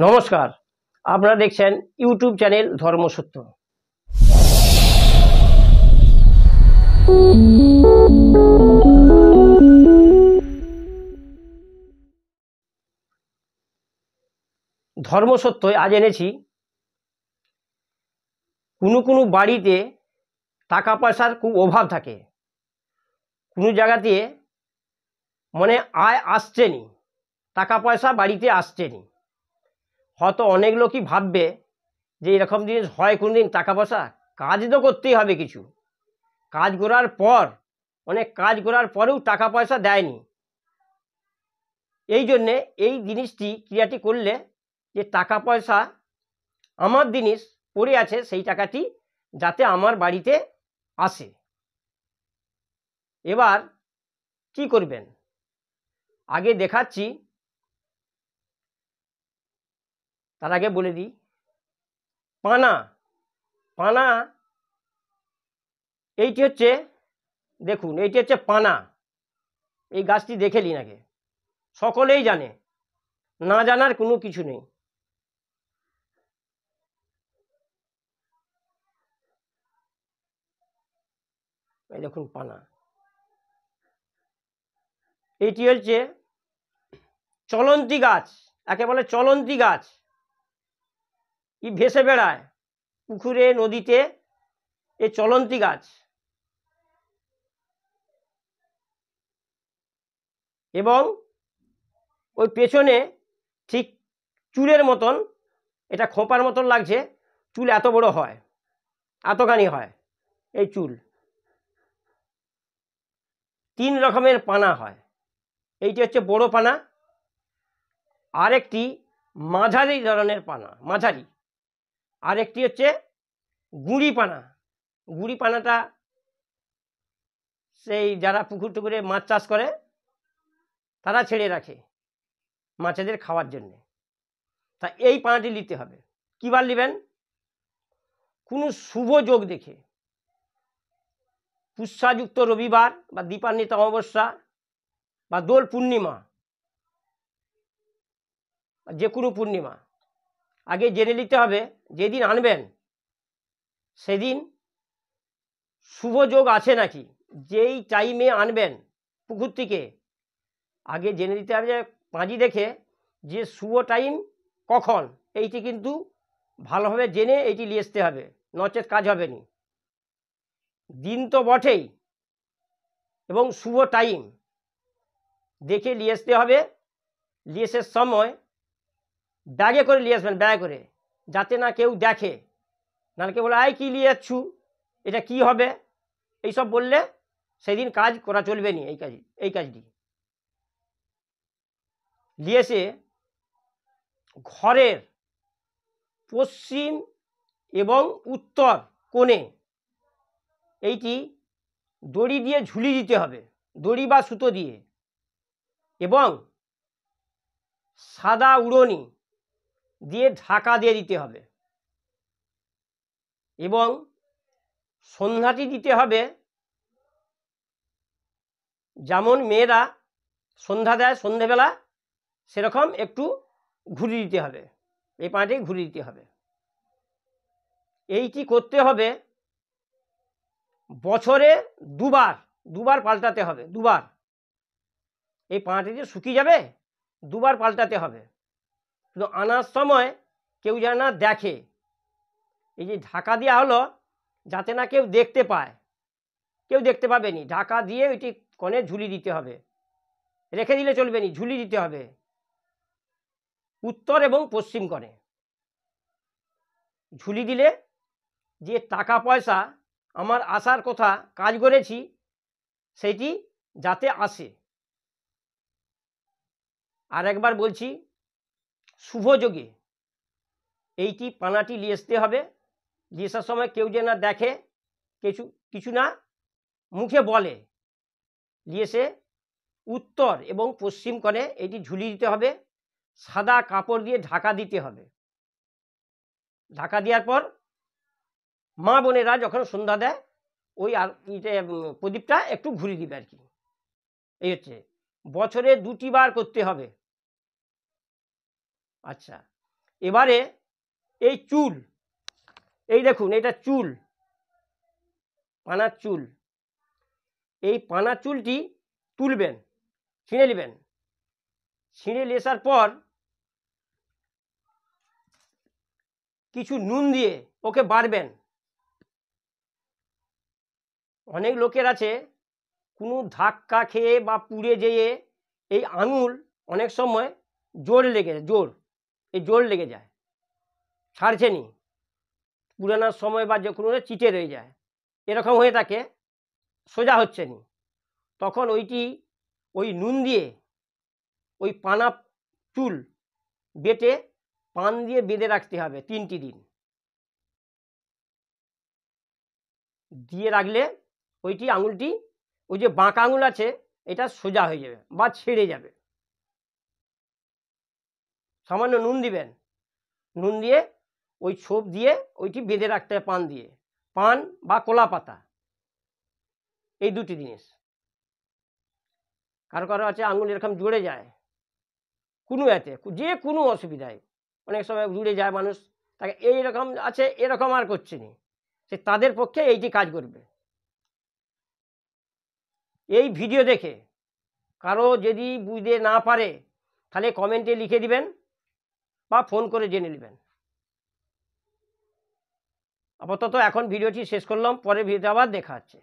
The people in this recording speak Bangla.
নমস্কার, আপনারা দেখছেন ইউটিউব চ্যানেল ধর্মসত্য। ধর্মসত্যই আজ এনেছি কোনো বাড়িতে টাকা পয়সার খুব অভাব থাকে, কোনো জায়গাতে মানে আয় আসছে নি, টাকা পয়সা বাড়িতে আসছে নি। হয়তো অনেক লোকই ভাববে যে এরকম জিনিস হয় কোনোদিন, টাকা পয়সা কাজ তো করতেই হবে, কিছু কাজ করার পর অনেক কাজ করার পরেও টাকা পয়সা দেয়নি। এই জন্যে এই জিনিসটি ক্রিয়াটি করলে যে টাকা পয়সা আমার জিনিস পড়ে আছে সেই টাকাটি যাতে আমার বাড়িতে আসে। এবার কি করবেন আগে দেখাচ্ছি, তার আগে বলে দিই পানা। পানা এইটি হচ্ছে, দেখুন এইটি হচ্ছে পানা। এই গাছটি দেখে নিন আগে, সকলেই জানে, না জানার কোনো কিছু নেই। এই দেখুন পানা, এইটি হচ্ছে চলন্তি গাছ, একে বলে চলন্তি গাছ। ই ভেসে বেড়ায় পুকুরে নদীতে, এই চলন্তি গাছ। এবং ওই পেছনে ঠিক চুলের মতন, এটা খোঁপার মতন লাগছে, চুল এত বড় হয়, এতখানি হয় এই চুল। 3 রকমের পানা হয়। এইটি হচ্ছে বড় পানা, আরেকটি মাঝারি ধরনের পানা, মাঝারি। আরেকটি হচ্ছে গুঁড়ি পানা। গুঁড়ি পানাটা সেই যারা পুকুর টুকুরে মাছ চাষ করে তারা ছেড়ে রাখে মাছেদের খাওয়ার জন্যে। তা এই পানাটি নিতে হবে। কীবার নেবেন? কোনো শুভ যোগ দেখে, পুষ্যাযুক্ত রবিবার বা দীপান্বিত অমাবস্যা বা দোল পূর্ণিমা, যে কোনো পূর্ণিমা আগে জেনে নিতে হবে। যেদিন আনবেন সেদিন শুভ যোগ আছে নাকি, যেই টাইমে আনবেন পুকুর থেকে আগে জেনে নিতে হবে, যে পাঁজি দেখে যে শুভ টাইম কখন, এইটি কিন্তু ভালোভাবে জেনে এইটি নিয়ে আসতে হবে, নচেত কাজ হবে না। দিন তো বটেই, এবং শুভ টাইম দেখে নিয়ে আসতে হবে। নিয়ে আসার সময় ব্যাগে করে নিয়ে আসবেন, ব্যাগে করে, যাতে না কেউ দেখে, নাহলে কেউ বলে আয় কী নিয়ে যাচ্ছু, এটা কি হবে, এইসব বললে সেদিন কাজ করা চলবে না। এই কাজটি নিয়ে এসে ঘরের পশ্চিম এবং উত্তর কোণে এইটি দড়ি দিয়ে ঝুলি দিতে হবে, দড়ি বা সুতো দিয়ে, এবং সাদা উড়নি দিয়ে ঢাকা দিয়ে দিতে হবে। এবং সন্ধ্যাটি দিতে হবে যেমন মেয়েরা সন্ধ্যা দেয় সন্ধেবেলা, সেরকম একটু ঘুরি দিতে হবে, এই পানাটি ঘুরি দিতে হবে। এইটি করতে হবে বছরে দুবার পাল্টাতে হবে, দুবার। এই পানাটি যে শুকিয়ে যাবে, দুবার পাল্টাতে হবে। শুধু আনার সময় কেউ যেন না দেখে, এই যে ঢাকা দেওয়া হলো যাতে না কেউ দেখতে পায়, কেউ দেখতে পাবে নি, ঢাকা দিয়ে ওইটি কোণে ঝুলি দিতে হবে, রেখে দিলে চলবে না, ঝুলি দিতে হবে উত্তর এবং পশ্চিম কোণে। ঝুলি দিলে যে টাকা পয়সা আমার আসার কথা, কাজ করেছি সেইটি যাতে আসে। আর একবার বলছি, শুভ যোগে এইটি পানাটি নিয়ে আসতে হবে। নিয়ে আসার সময় কেউ যেন না দেখে, কিছু না মুখে বলে, নিয়ে এসে উত্তর এবং পশ্চিম কোণে এটি ঝুলি দিতে হবে, সাদা কাপড় দিয়ে ঢাকা দিতে হবে। ঢাকা দেওয়ার পর মা বোনেরা যখন সন্ধ্যা দেয় ওই আর প্রদীপটা একটু ঘুরিয়ে দিবে আর কি। এই হচ্ছে, বছরে 2টি বার করতে হবে। আচ্ছা, এবারে এই চুল, এই দেখুন এটা চুল, পানার চুল, এই পানার চুলটি তুলবেন, ছিঁড়ে নেবেন। ছিঁড়ে লেসার পর কিছু নুন দিয়ে ওকে বাড়বেন। অনেক লোকের আছে কোনো ধাক্কা খেয়ে বা পুড়ে যেয়ে এই আঙুল অনেক সময় জোর লেগে যায়, ছাড়ছে নি, পুরানোর সময় বা যে কোনো চিটে রয়ে যায়, এরকম হয়ে থাকে, সোজা হচ্ছে নি। তখন ওই নুন দিয়ে ওই পানা চুল বেটে পান দিয়ে বেঁধে রাখতে হবে 3টি দিন। দিয়ে রাখলে ওইটি আঙুলটি, ওই যে বাঁকা আঙুল আছে এটা সোজা হয়ে যাবে বা ছেড়ে যাবে। সামান্য নুন দিবেন, নুন দিয়ে ওই ছোপ দিয়ে ওইটি বেঁধে রাখতে হবে পান দিয়ে, পান বা কলা পাতা, এই 2টি জিনিস। কারো কারো আছে আঙুল এরকম জুড়ে যায় কোনো এতে, যে কোনো অসুবিধায়, অনেক সময় জুড়ে যায় মানুষ, তাকে এইরকম আছে এরকম আর করছে না, সে তাদের পক্ষে এইটি কাজ করবে। এই ভিডিও দেখে কারো যদি বুঝতে না পারে তাহলে কমেন্টে লিখে দিবেন বা ফোন করে জেনে নেবেন। আপাতত এখন ভিডিওটি শেষ করলাম, পরে ভিডিওতে আবার দেখা হচ্ছে।